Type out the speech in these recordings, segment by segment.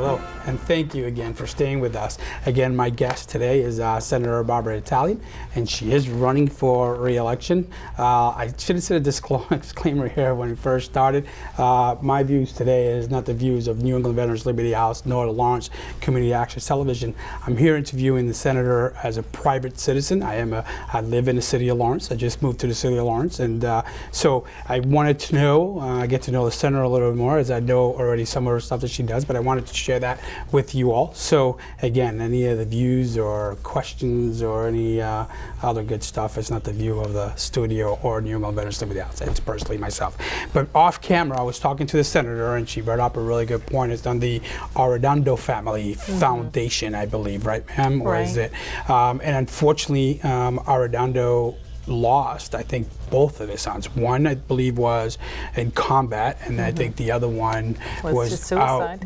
Hello, and thank you again for staying with us. Again, my guest today is Senator Barbara Italian, and she is running for re-election. I should have said a disclaimer here when we first started. My views today is not the views of New England Veterans Liberty House nor the Lawrence Community Access Television. I'm here interviewing the senator as a private citizen. I live in the city of Lawrence. I just moved to the city of Lawrence, and so I wanted to know, get to know the senator a little bit more, as I know already some of her stuff that she does, but I wanted to share that with you all. So again, any of the views or questions or any other good stuff, it's not the view of the studio or New England Veterans Liberty House. It's personally myself. But off camera, I was talking to the senator, and she brought up a really good point. It's on the Arredondo Family Foundation, I believe, right, ma'am? Or is it? And unfortunately, Arredondo lost, I think, both of his sons. One, I believe, was in combat, and I think the other one was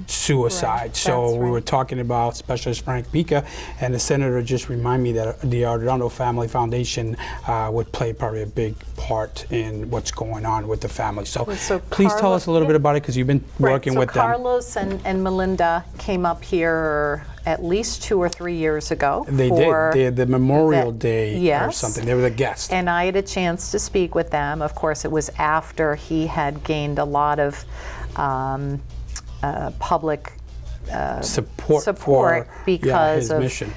suicide. Right. So we were talking about Specialist Frank Pica, and the senator just reminded me that the Arredondo Family Foundation would play probably a big part in what's going on with the family. So please tell us a little bit about it, because you've been working with them. Carlos and Melinda came up here at least 2 or 3 years ago. They did. They had the Memorial Day or something. They were the guests. And I had a chance to speak with them. Of course, it was after he had gained a lot of public support because his of mission.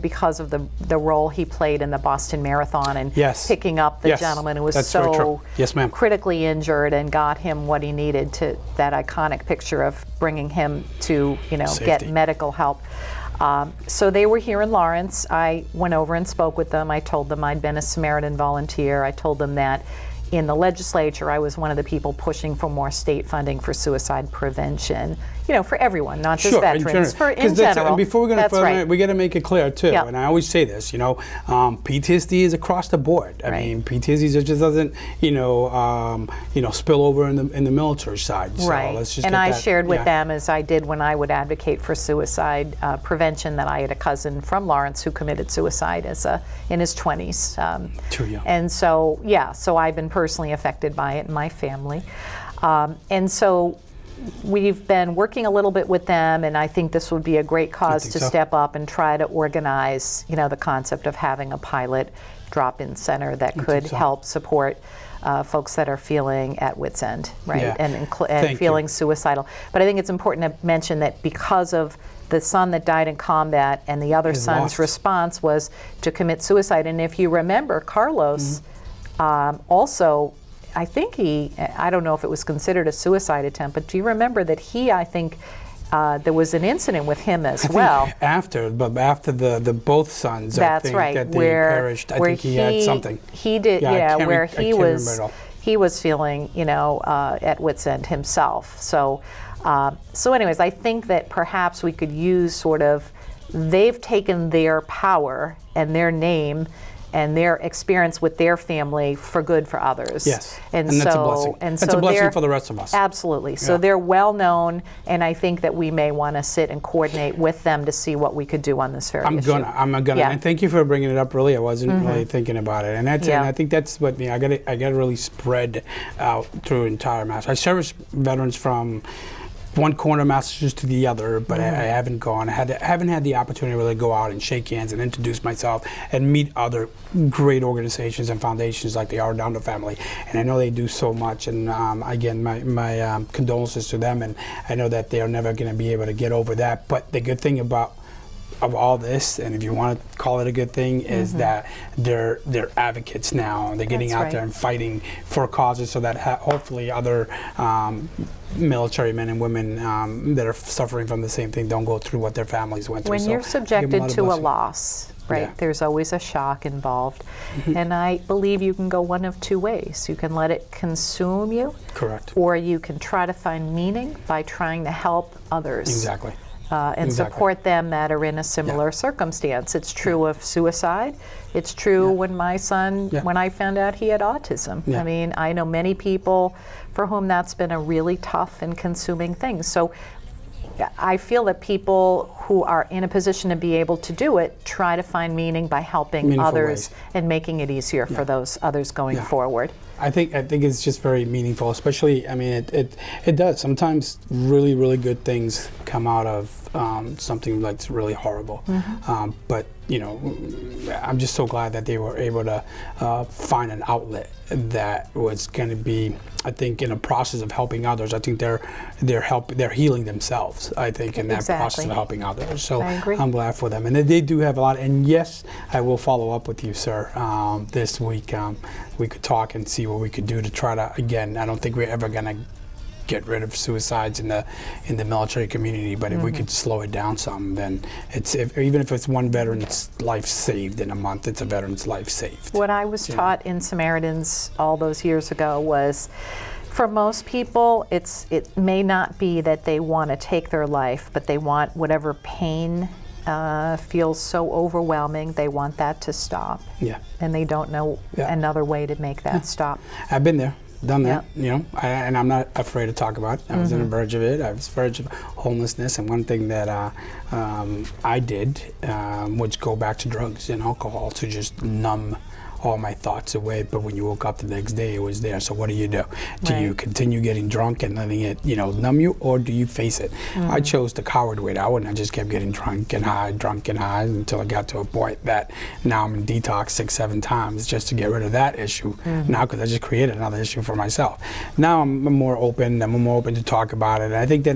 because of the role he played in the Boston Marathon and picking up the gentleman who was so critically injured and got him what he needed to that iconic picture of bringing him to get medical help. So they were here in Lawrence. I went over and spoke with them. I told them I'd been a Samaritan volunteer. I told them that in the legislature, I was one of the people pushing for more state funding for suicide prevention, for everyone, not just veterans, in general. And before we go further, we got to make it clear too, and I always say this, PTSD is across the board. I mean, PTSD just doesn't, spill over in the military side. So let's just I shared with them, as I did when I would advocate for suicide prevention, that I had a cousin from Lawrence who committed suicide in his 20s. Too young. And so, so I've been personally affected by it in my family. And so we've been working a little bit with them, and I think this would be a great cause to step up and try to organize, the concept of having a pilot drop-in center that could help support folks that are feeling at wit's end, right, and feeling suicidal. But I think it's important to mention that because of the son that died in combat and the other son's response was to commit suicide. And if you remember, Carlos also, I think I don't know if it was considered a suicide attempt, but do you remember that I think there was an incident with him as well. After the both sons, that's I think, right, that they perished. I think he had something. He did, where he was feeling, at wit's end himself. So anyways, I think that perhaps we could use they've taken their power and their name and their experience with their family for good for others. Yes, and that's so, a blessing. And that's so a blessing for the rest of us. Absolutely. So they're well known, and I think that we may want to sit and coordinate with them to see what we could do on this very issue. I'm gonna. And thank you for bringing it up. Really, I wasn't really thinking about it, and and I think that's what I got to really spread out through entire Mass. I service veterans from one corner of Massachusetts to the other, but I haven't gone. I haven't had the opportunity to really go out and shake hands and introduce myself and meet other great organizations and foundations like the Arredondo family. And I know they do so much. And again, my condolences to them. And I know that they are never going to be able to get over that. But the good thing about all this, and if you want to call it a good thing, is that they're advocates now. They're getting out there and fighting for causes so that hopefully other military men and women that are suffering from the same thing don't go through what their families went through. When you're subjected to a loss, there's always a shock involved. And I believe you can go one of two ways. You can let it consume you. Correct. Or you can try to find meaning by trying to help others. Exactly. And support them that are in a similar circumstance. It's true of suicide. It's true when my son, when I found out he had autism. I mean, I know many people for whom that's been a really tough and consuming thing. So I feel that people who are in a position to be able to do it try to find meaning by helping Meaningful others ways. and making it easier for those others going Yeah. forward. I think it's just very meaningful, especially, I mean, it does. Sometimes really, really good things come out of something that's really horrible. But, you know, I'm just so glad that they were able to find an outlet that was going to be, I think, in a process of helping others. I think they're healing themselves, I think, in that process of helping others. So I agree. I'm glad for them. And they do have a lot. And yes, I will follow up with you, sir, this week. We could talk and see what we could do to try to, again, I don't think we're ever going to get rid of suicides in the military community, but if we could slow it down some, then even if it's one veteran's life saved in a month, it's a veteran's life saved. What I was taught in Samaritans all those years ago was, for most people, it may not be that they want to take their life, but they want whatever pain feels so overwhelming, they want that to stop. Yeah. And they don't know another way to make that stop. I've been there, done that, you know, and I'm not afraid to talk about it. I was on the verge of it. I was verge of homelessness, and one thing that I did was go back to drugs and alcohol to just numb all my thoughts away. But when you woke up the next day, it was there. So what do? Do you continue getting drunk and letting it, you know, numb you, or do you face it? I chose the coward way out, and I just kept getting drunk and high until I got to a point that now I'm in detox 6-7 times just to get rid of that issue. Now, because I just created another issue for myself. Now I'm more open. I'm more open to talk about it. And I think that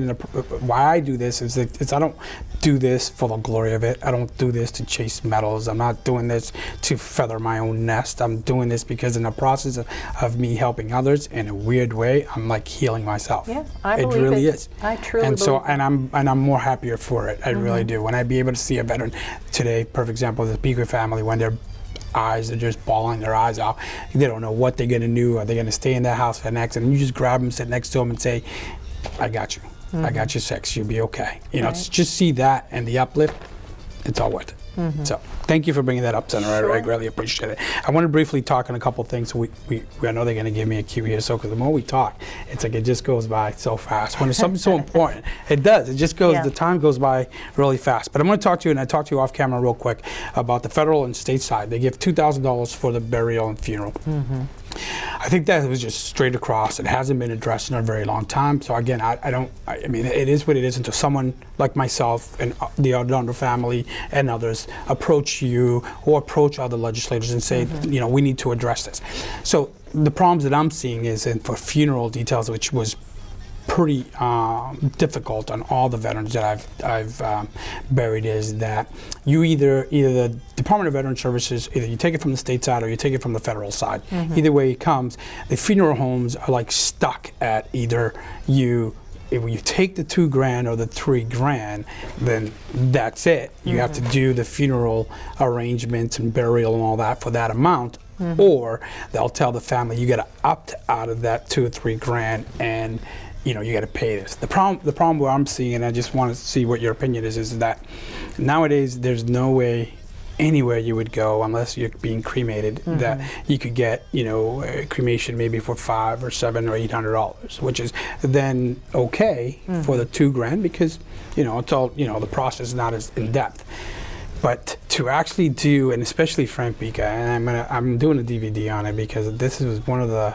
why I do this is that I don't do this for the glory of it. I don't do this to chase medals. I'm not doing this to feather my own nest. I'm doing this because in the process of me helping others in a weird way, I'm like healing myself. Yeah, I believe it really is. I truly and so, believe and I'm more happier for it. I really do. When I be able to see a veteran today, perfect example of the Beaker family, when their eyes are just bawling their eyes out, they don't know what they're gonna do. Are they gonna stay in that house for next? And you just grab them, sit next to them, and say, "I got you. I got your six. You'll be okay." You know, just see that and the uplift. It's all worth it. So thank you for bringing that up, Senator. I really appreciate it. I want to briefly talk on a couple of things. I know they're going to give me a cue here, so because the more we talk, it's like it just goes by so fast. When it's something so important, it does. It just goes, the time goes by really fast. But I'm going to talk to you, and I talked to you off camera real quick, about the federal and state side. They give $2,000 for the burial and funeral. I think that was just straight across. It hasn't been addressed in a very long time. So again, I mean, it is what it is until someone like myself and the Arredondo family and others approach you or approach other legislators and say, you know, we need to address this. So the problems that I'm seeing is for funeral details, which was pretty difficult on all the veterans that I've buried, is that you either the Department of Veteran Services, either you take it from the state side or you take it from the federal side. Either way it comes, the funeral homes are like stuck at either if you take the $2,000 or the $3,000, then that's it. You have to do the funeral arrangements and burial and all that for that amount, or they'll tell the family you got to opt out of that $2,000 or $3,000 and you know, you got to pay this. The problem where I'm seeing, and I just want to see what your opinion is that nowadays there's no way anywhere you would go unless you're being cremated that you could get, you know, cremation maybe for $500 or $700 or $800, which is then okay for the $2,000 because, you know, it's all, you know, the process is not as in depth. But to actually do, and especially Frank Bica, and I'm doing a DVD on it because this was one of the,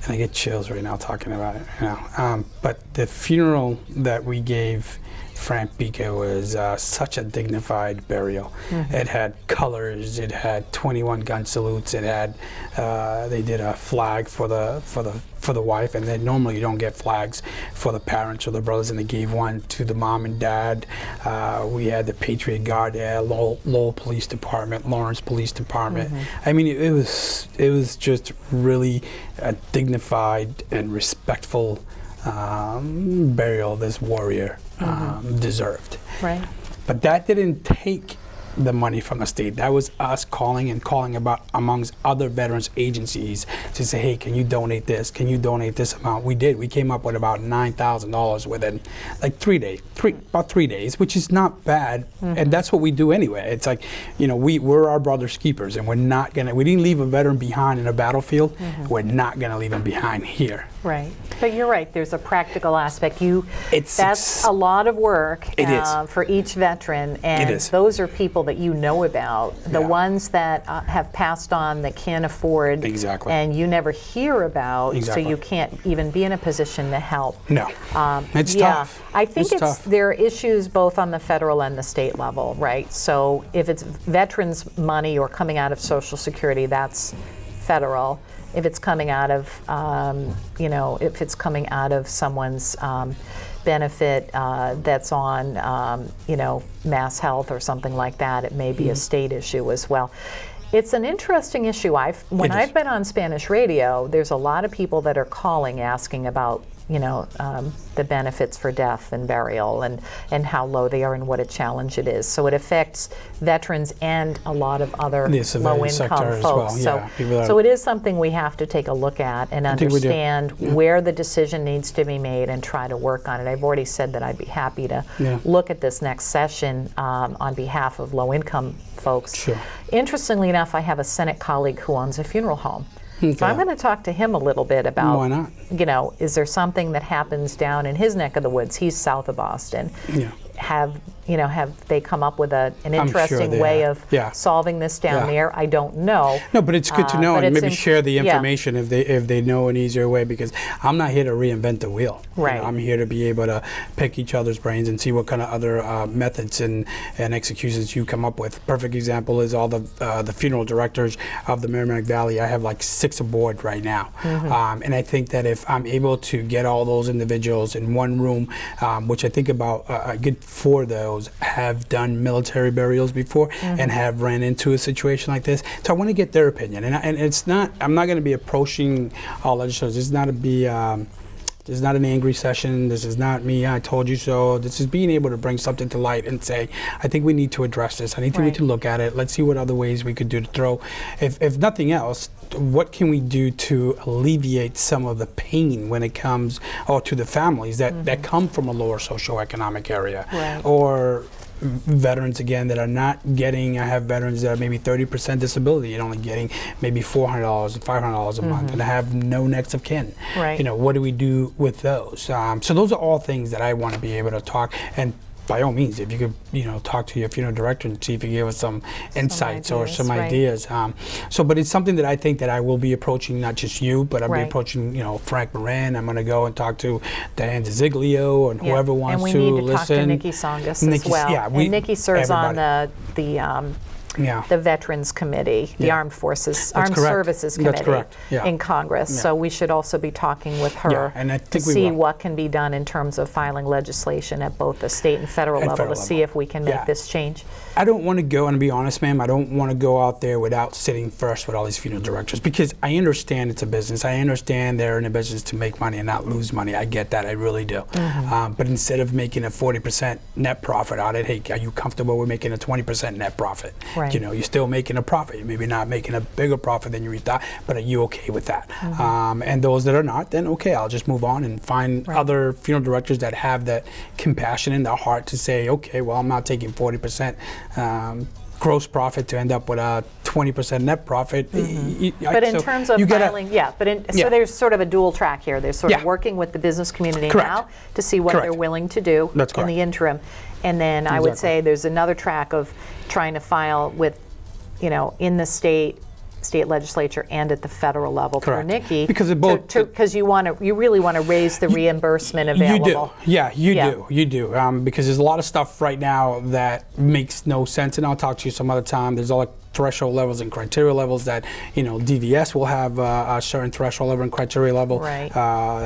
and I get chills right now talking about it. You know, but the funeral that we gave Frank Bica was such a dignified burial. It had colors. It had 21 gun salutes. It had they did a flag for the wife, and then normally you don't get flags for the parents or the brothers, and they gave one to the mom and dad. We had the Patriot Guard there, Lowell Police Department, Lawrence Police Department. I mean, it was just really a dignified and respectful burial this warrior deserved. Right. But that didn't take the money from the state. That was us calling about amongst other veterans agencies to say, hey, can you donate this? Can you donate this amount? We did. We came up with about $9,000 within like 3 days, about 3 days, which is not bad. And that's what we do anyway. It's like, we're our brother's keepers, and we didn't leave a veteran behind in a battlefield. We're not going to leave him behind here. Right. But you're right, there's a practical aspect. That's a lot of work for each veteran, and those are people that you know about. The ones that have passed on that can't afford, and you never hear about, so you can't even be in a position to help. No, it's tough. I think there are issues both on the federal and the state level, right? So if it's veterans' money or coming out of Social Security, that's federal. If it's coming out of, if it's coming out of someone's benefit that's on, Mass Health or something like that, it may be a state issue as well. It's an interesting issue. When I've been on Spanish radio, there's a lot of people that are calling asking about the benefits for death and burial and how low they are and what a challenge it is. So it affects veterans and a lot of other low-income folks. So it is something we have to take a look at and understand where the decision needs to be made and try to work on it. I've already said that I'd be happy to look at this next session on behalf of low-income folks. Sure. Interestingly enough, I have a Senate colleague who owns a funeral home. So I'm going to talk to him a little bit about, why not? Is there something that happens down in his neck of the woods? He's south of Boston. Yeah. Have they come up with an interesting way of solving this down there? I don't know. No, but it's good to know, and maybe share the information if they know an easier way, because I'm not here to reinvent the wheel. Right. I'm here to be able to pick each other's brains and see what kind of other methods and executions you come up with. Perfect example is all the funeral directors of the Merrimack Valley. I have like 6 aboard right now, and I think that if I'm able to get all those individuals in one room, which I think about a good 4 of those have done military burials before and have ran into a situation like this. So I want to get their opinion, and it's not. I'm not going to be approaching all legislators. This is not This is not an angry session. This is not me, I told you so. This is being able to bring something to light and say, I think we need to address this. I think we need to look at it. Let's see what other ways we could do to throw. If nothing else, what can we do to alleviate some of the pain when it comes to the families that come from a lower socioeconomic area? Or veterans, again, that are not getting, I have veterans that are maybe 30% disability and only getting maybe $400 and $500 a month, and I have no next of kin. You know, what do we do with those? So those are all things that I want to be able to talk, and by all means, if you could, talk to your funeral director and see if you give us some insights or some ideas. But it's something that I think that I will be approaching, not just you, but I'll be approaching, Frank Moran. I'm going to go and talk to Diane DeZiglio and whoever wants to listen. And we need to talk to Nikki Tsongas as well. And Nikki serves on the Veterans Committee, the Armed Services Committee in Congress. So we should also be talking with her and I think to see what can be done in terms of filing legislation at both the state and federal level to see if we can make this change. I don't want to go, and to be honest, ma'am, I don't want to go out there without sitting first with all these funeral directors, because I understand it's a business. I understand they're in a business to make money and not lose money. I get that. I really do. But instead of making a 40% net profit out of it, hey, are you comfortable with making a 20% net profit? You're still making a profit. You're maybe not making a bigger profit than you thought, but are you okay with that? And those that are not, then okay, I'll just move on and find other funeral directors that have that compassion in their heart to say, okay, well, I'm not taking 40% gross profit to end up with a 20% net profit. But in terms of filing, so there's sort of a dual track here. There's sort of working with the business community now to see what they're willing to do in the interim. And then I would say there's another track of trying to file with, in the state legislature and at the federal level for Nikki, because you really want to raise the reimbursement available. You do, because there's a lot of stuff right now that makes no sense, and I'll talk to you some other time. There's all threshold levels and criteria levels that, DVS will have a certain threshold level and criteria level. Right.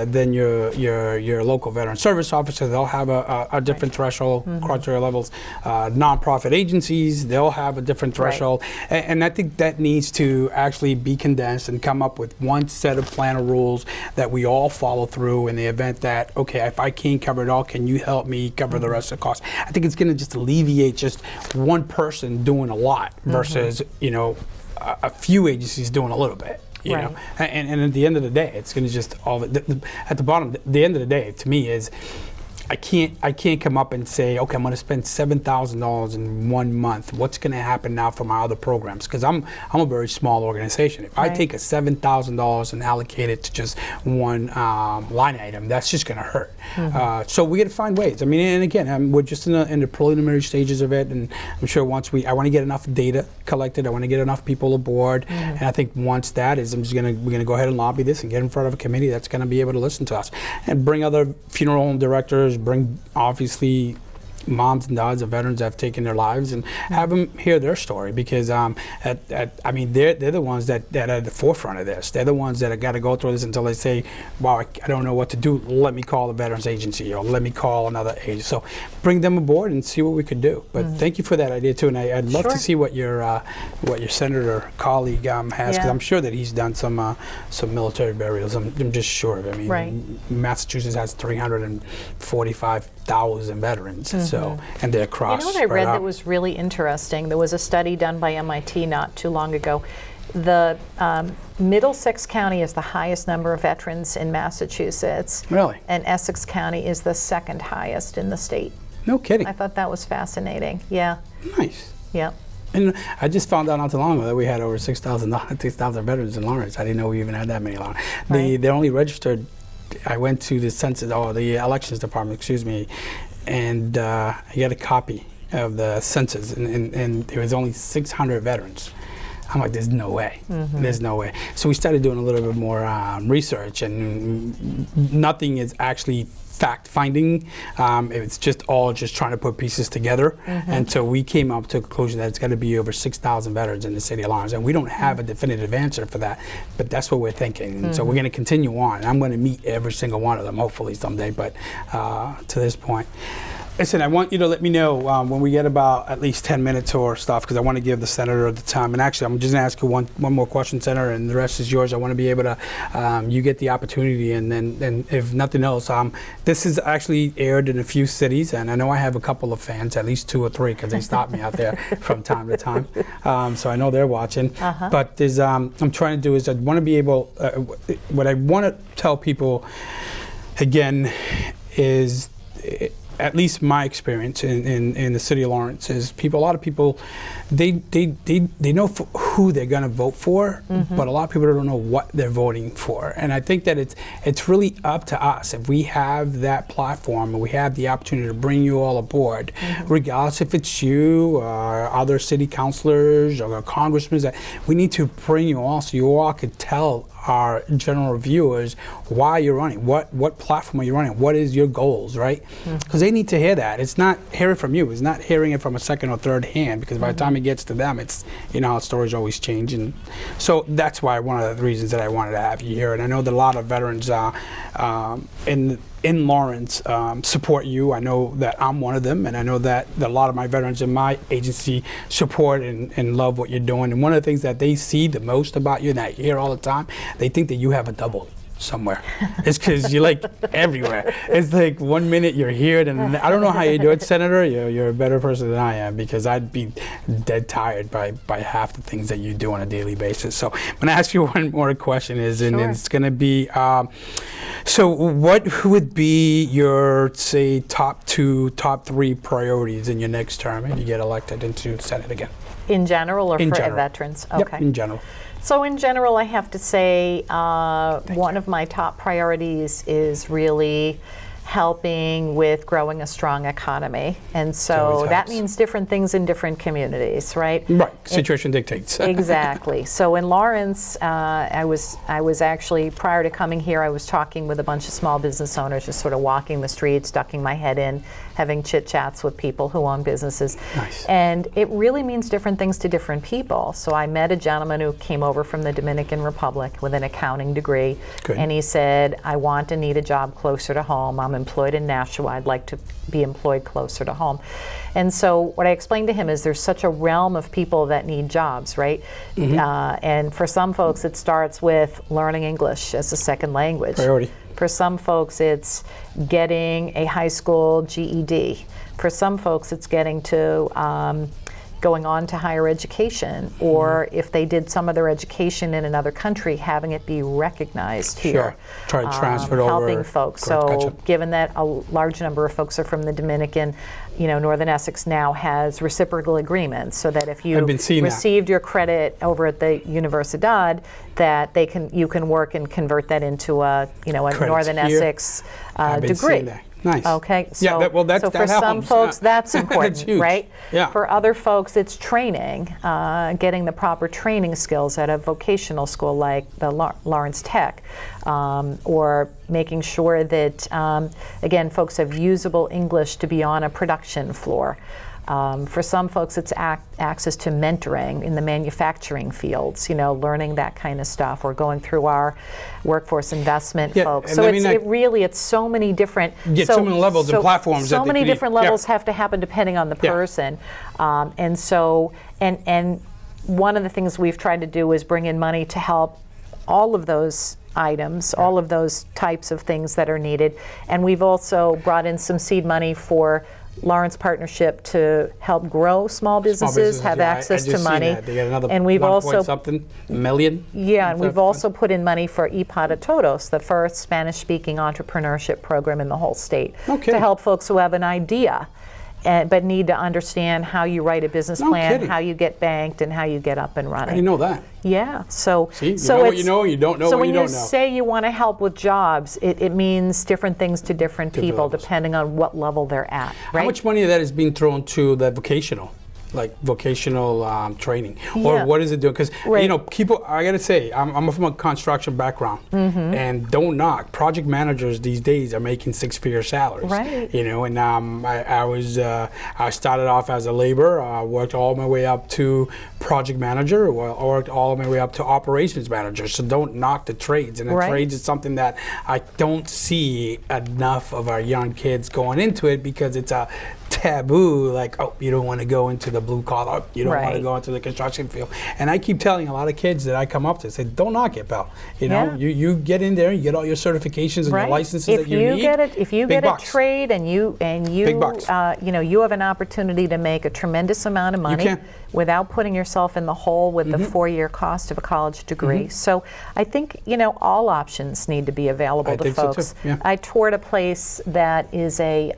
Then your local veteran service officer, they'll have a different threshold criteria levels. Nonprofit agencies, they'll have a different threshold. And I think that needs to actually be condensed and come up with one set of plan of rules that we all follow through in the event that, okay, if I can't cover it all, can you help me cover the rest of the cost? I think it's going to just alleviate just one person doing a lot versus, a few agencies doing a little bit. You know, and at the end of the day, it's going to just at the bottom. The end of the day, to me, is I can't come up and say, okay, I'm going to spend $7,000 in 1 month. What's going to happen now for my other programs? Because I'm a very small organization. If I take a $7,000 and allocate it to just one line item, that's just going to hurt. So we got to find ways. I mean, and again, we're just in the preliminary stages of it, and I'm sure once I want to get enough data collected, I want to get enough people aboard, and I think once that is, we're going to go ahead and lobby this and get in front of a committee that's going to be able to listen to us and bring other funeral home directors, bring obviously moms and dads of veterans that have taken their lives and have them hear their story, because I mean they're the ones that are at the forefront of this. They're the ones that have got to go through this until they say, wow, I don't know what to do. Let me call the Veterans Agency, or let me call another agency. So bring them aboard and see what we could do. But thank you for that idea too, and I'd love to see what your senator colleague has, because I'm sure that he's done some military burials. I'm just sure of it. I mean, Massachusetts has 345,000 veterans. So, and they're across. You know what I read that was really interesting? There was a study done by MIT not too long ago. The Middlesex County is the highest number of veterans in Massachusetts. Really? And Essex County is the second highest in the state. No kidding. I thought that was fascinating. Yeah. Nice. Yeah. And I just found out not too long ago that we had over 6,000 veterans in Lawrence. I didn't know we even had that many in Lawrence. They're only registered. I went to the census, the elections department, excuse me, and I got a copy of the census, and there was only 600 veterans. I'm like, there's no way. There's no way. So we started doing a little bit more research, and nothing is actually fact-finding. It's just trying to put pieces together. And so we came up to a conclusion that it's got to be over 6,000 veterans in the city of Lawrence. And we don't have a definitive answer for that, but that's what we're thinking. And so we're going to continue on. I'm going to meet every single one of them, hopefully someday, but to this point. Listen, I want you to let me know when we get about at least 10 minutes or stuff, because I want to give the senator the time. And actually, I'm just going to ask you one more question, Senator, and the rest is yours. I want to be able to, you get the opportunity, and then if nothing else, this is actually aired in a few cities, and I know I have a couple of fans, at least 2 or 3, because they stop me out there from time to time. So I know they're watching. But there's, I'm trying to do is I want to be able, what I want to tell people, again, is at least my experience in the city of Lawrence is a lot of people, they know who they're going to vote for, but a lot of people don't know what they're voting for. And I think that it's really up to us, if we have that platform and we have the opportunity to bring you all aboard, regardless if it's you or other city councilors or congressmen, that we need to bring you all so you all could tell our general viewers why you're running, what platform are you running, what is your goals, right? Because they need to hear that. It's not hearing from you, it's not hearing it from a second or third hand, because by the time it gets to them, it's, how stories always change. And so that's why one of the reasons that I wanted to have you here. And I know that a lot of veterans in Lawrence support you. I know that I'm one of them, and I know that a lot of my veterans in my agency support and love what you're doing. And one of the things that they see the most about you, and I hear all the time, they think that you have a double somewhere. It's because you're like everywhere. It's like 1 minute you're here, and I don't know how you do it, Senator. You're a better person than I am, because I'd be dead tired by half the things that you do on a daily basis. So I'm going to ask you one more question, and it's going to be, so what would be your, say, top 3 priorities in your next term if you get elected into Senate again? In general, or in for general. veterans? Okay. Yep, in general. So in general, I have to say one of my top priorities is really helping with growing a strong economy. And always so that helps. means different things in different communities, right? Right, situation dictates. Exactly. So in Lawrence, I was actually, prior to coming here, I was talking with a bunch of small business owners, just sort of walking the streets, ducking my head in, having chit chats with people who own businesses. Nice. And it really means different things to different people. So I met a gentleman who came over from the Dominican Republic with an accounting degree. Good. And he said, I want and need a job closer to home. I'm employed in Nashua. I'd like to be employed closer to home. And so what I explained to him is there's such a realm of people that need jobs, right? And for some folks, it starts with learning English as a second language. Priority. For some folks, it's getting a high school GED. For some folks, it's getting to going on to higher education, or if they did some of their education in another country, having it be recognized here. Sure. Try to transfer it over. Helping folks. Correct. So Gotcha. given that a large number of folks are from the Dominican, Northern Essex now has reciprocal agreements, so that if you I've been seeing that. received your credit over at the Universidad, that you can work and convert that into a Northern here. Essex I've been degree. seeing that. Nice. Okay, so, Yeah, that so for helps. some folks that's That's important, huge. right? Yeah. For other folks, it's training, getting the proper training skills at a vocational school like the Lawrence Tech, or making sure that, again, folks have usable English to be on a production floor. For some folks, it's access to mentoring in the manufacturing fields, learning that kind of stuff, or going through our workforce investment folks. and So I mean, it's so many different. So many levels and platforms So that they many could- different levels have to happen depending on the Yeah. person, and so and one of the things we've tried to do is bring in money to help all of those items, all of those types of things that are needed, and we've also brought in some seed money for Lawrence Partnership to help grow small businesses, have yeah, access I to just seen money. that. They got another And we've 1 also point something million. yeah, and Is we've that- also put in money for Y Para Todos, the first Spanish-speaking entrepreneurship program in the whole state, Okay. to help folks who have an idea, but need to understand how you write a business No plan, kidding. how you get banked, and how you get up and I running. didn't know that. Yeah, so See, you so know what it's- you know, you don't know so what when you don't know. say you want to help with jobs, it means different things to different people levels. depending on what level they're at, right? How much money of that is being thrown to the vocational? Like vocational training, or Yeah. what is it doing? Because Right. people, I gotta say, I'm from a construction background, and don't knock. Project managers these days are making 6-figure salaries. Right. And I started off as a laborer, worked all my way up to project manager, worked all my way up to operations manager. So don't knock the trades, and the Right. trades is something that I don't see enough of our young kids going into it, because it's a taboo, like, oh, you don't want to go into the blue collar, you don't want to Right. go into the construction field. And I keep telling a lot of kids that I come up to, say, don't knock it, pal. Yeah. You get in there, you get all your certifications and your licenses if that you need. If you big get a bucks. trade and you Big bucks. you have an opportunity to make a tremendous amount of money can. without putting yourself in the hole with the 4-year cost of a college degree. So I think all options need to be available I to think so, too. folks. Yeah. I toured a place that is a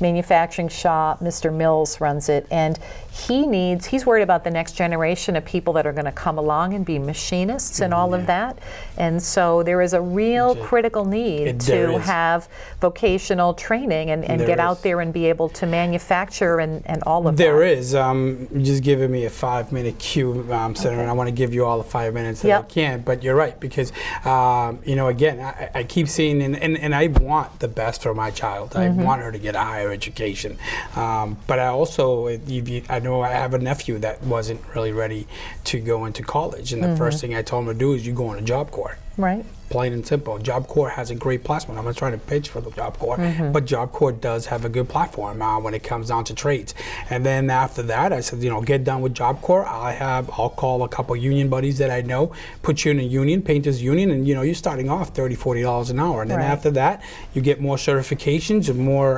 manufacturing shop. Mr. Mills runs it, and he's worried about the next generation of people that are going to come along and be machinists and all of that. And so there is a real critical need There to is. have vocational training and There get is. out there and be able to manufacture and all of There that. is. You're just giving me a 5-minute cue, Senator, and I want to give you all the 5 minutes that I Yep. can. But you're right, because again, I keep seeing, and I want the best for my child. I want her to get a higher education, but I also, I know I have a nephew that wasn't really ready to go into college, and the first thing I told him to do is you go on a Job Corps. Right. Plain and simple. Job Corps has a great platform. I'm not trying to pitch for the Job Corps, but Job Corps does have a good platform when it comes down to trades. And then after that, I said, get done with Job Corps. I'll call a couple union buddies that I know, put you in a union, painters union, and you're starting off $30, $40 an hour. And then Right. after that, you get more certifications and more,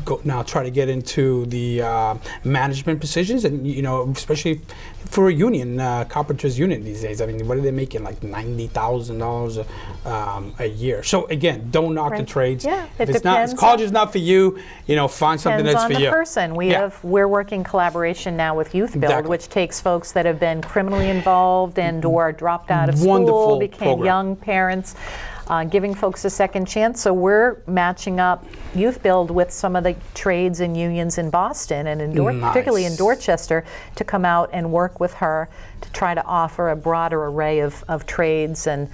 go now try to get into the management positions, and especially for a union, carpenters union these days. I mean, what are they making? Like $90,000 a year. So again, don't knock the Right. trades. Yeah, if it it's not, depends if college is not for you, find something Depends that's on for the you. person. Yeah. We're working collaboration now with Youth Build, Exactly. which takes folks that have been criminally involved and or dropped out of school, Wonderful became program. young parents. giving folks a second chance. So we're matching up Youth Build with some of the trades and unions in Boston and particularly in Dorchester to come out and work with her to try to offer a broader array of trades and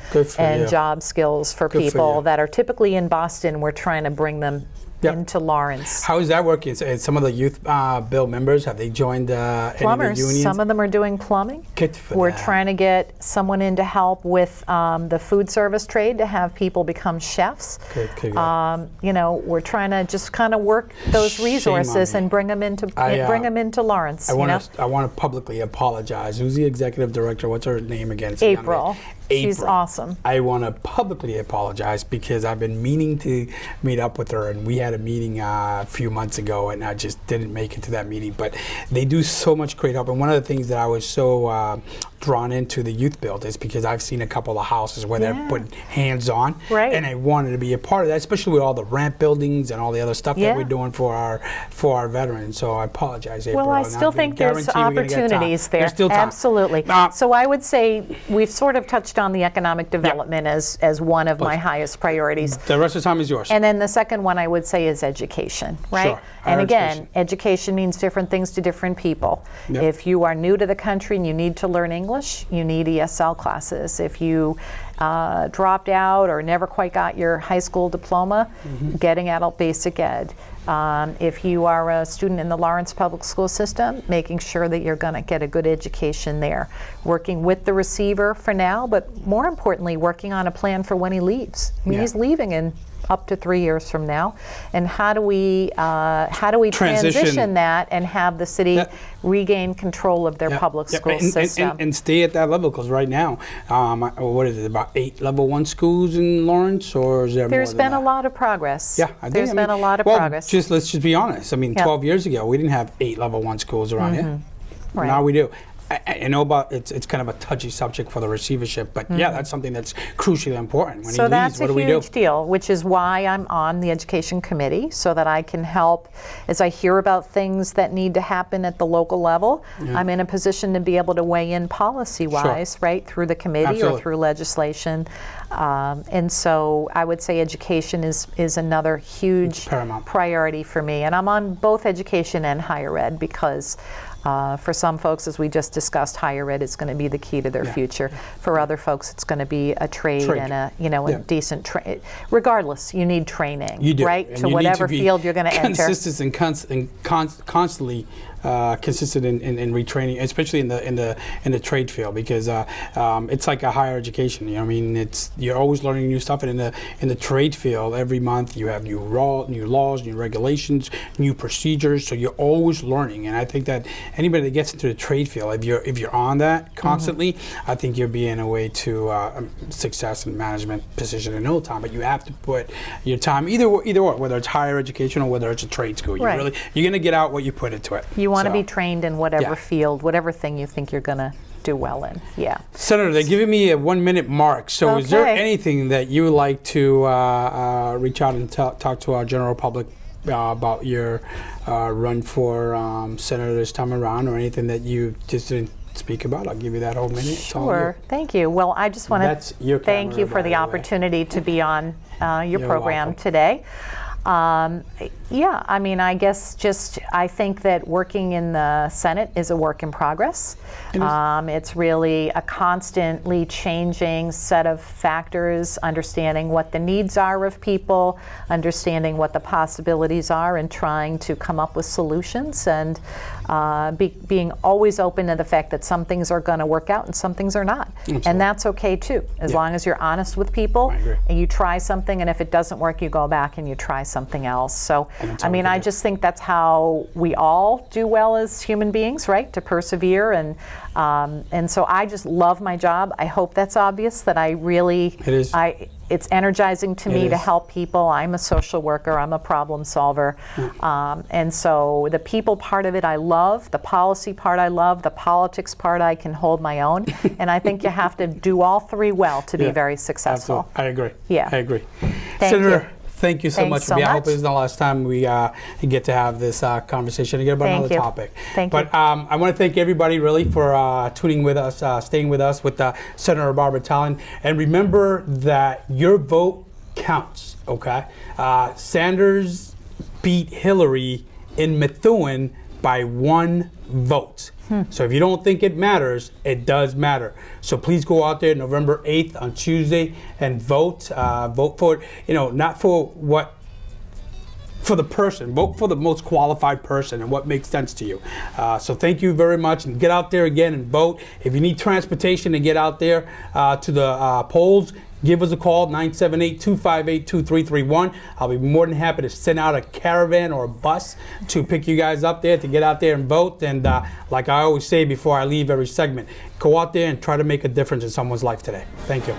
job skills for people that are typically in Boston. We're trying to bring them into Lawrence. How is that working? Some of the Youth Build members, have they joined any Plumbers. of the unions? Some of them are doing plumbing. Good for We're that. trying to get someone in to help with the food service trade to have people become chefs. Good. You know, we're trying to just kind of work those resources and bring them into Lawrence. I want to publicly apologize. Who's the executive director? What's her name again? It's a young April. lady. She's awesome. I want to publicly apologize because I've been meaning to meet up with her, and we had a meeting a few months ago, and I just didn't make it to that meeting. But they do so much great help, and one of the things that I was so drawn into the Youth Build is because I've seen a couple of houses where they're putting hands on, and I wanted to be a part of that, especially with all the ramp buildings and all the other stuff that we're doing for our veterans. So I apologize, April. Well, I still think there's opportunities there. There's still time. Absolutely. So I would say we've sort of touched on the economic development as one of my highest priorities. The rest of the time is yours. And then the second one I would say is education, right? Sure. And again, education means different things to different people. Yep. If you are new to the country and you need to learn English, you need ESL classes. If you dropped out or never quite got your high school diploma, getting adult basic ed. If you are a student in the Lawrence Public School System, making sure that you're going to get a good education there. Working with the receiver for now, but more importantly, working on a plan for when he leaves. I mean, he's leaving in up to 3 years from now, and how do we transition that and have the city regain control of their public school system and stay at that level? Because right now, what is it, about 8 level 1 schools in Lawrence, or is there more There's than been that? a lot of progress. Yeah, I think, There's been a lot of progress. Let's just be honest. I mean, 12 years ago, we didn't have 8 level 1 schools around here. Right. Now we do. I know about it's kind of a touchy subject for the receivership, but yeah, that's something that's crucially important. When So he that's leaves, what do we a do? huge deal, which is why I'm on the education committee, so that I can help as I hear about things that need to happen at the local level. I'm in a position to be able to weigh in policy-wise, right, through the committee or through legislation. And so I would say education is another huge priority for me. And I'm on both education and higher ed because for some folks, as we just discussed, higher ed is going to be the key to their future. For other folks, it's going to be a trade and a decent trade. Regardless, you need training, right? And to you whatever need to be field you're going to enter. Consistent and constantly consistent in retraining, especially in the trade field, because it's like a higher education. You know, I mean, you're always learning new stuff, and in the trade field, every month you have new laws, new regulations, new procedures. So you're always learning, and I think that anybody that gets into the trade field, if you're on that constantly, I think you'll be in a way to success and management position in no time. But you have to put your time either or, whether it's higher education or whether it's a trade school. You're going to get out what you put into it. You want to be trained in whatever field, whatever thing you think you're going to do well in. Yeah. Senator, they're giving me a 1 minute mark. So is there anything that you would like to reach out and talk to our general public about your run for senator this time around, or anything that you just didn't speak about? I'll give you that whole minute. Sure. Thank you. Well, I just want to thank you for the opportunity to be on your program today. Yeah, I mean, I guess I think that working in the Senate is a work in progress. It's really a constantly changing set of factors, understanding what the needs are of people, understanding what the possibilities are, and trying to come up with solutions, and being always open to the fact that some things are going to work out and some things are not. Absolutely. And that's okay too, as long as you're honest with people and you try something, and if it doesn't work, you go back and you try something else. So, I mean, I just think that's how we all do well as human beings, right? To persevere, and so I just love my job. I hope that's obvious, that I really, it's energizing to me to help people. I'm a social worker, I'm a problem solver. And so the people part of it I love, the policy part I love, the politics part I can hold my own. And I think you have to do all three well to be very successful. Absolutely. I agree. Yeah. I agree. Thank you. Thank you so Thanks much so for being. I hope much. this is the last time we get to have this conversation again about Thank another you. topic. Thank but you. I want to thank everybody really for tuning with us, staying with us with Senator Barbara Talley. And remember that your vote counts, okay? Sanders beat Hillary in Methuen by 1 vote. So if you don't think it matters, it does matter. So please go out there November 8th on Tuesday and vote. Vote for, not for what, for the person. Vote for the most qualified person and what makes sense to you. So thank you very much, and get out there again and vote. If you need transportation to get out there to the polls, give us a call, 978-258-2331. I'll be more than happy to send out a caravan or a bus to pick you guys up there to get out there and vote. And like I always say before I leave every segment, go out there and try to make a difference in someone's life today. Thank you.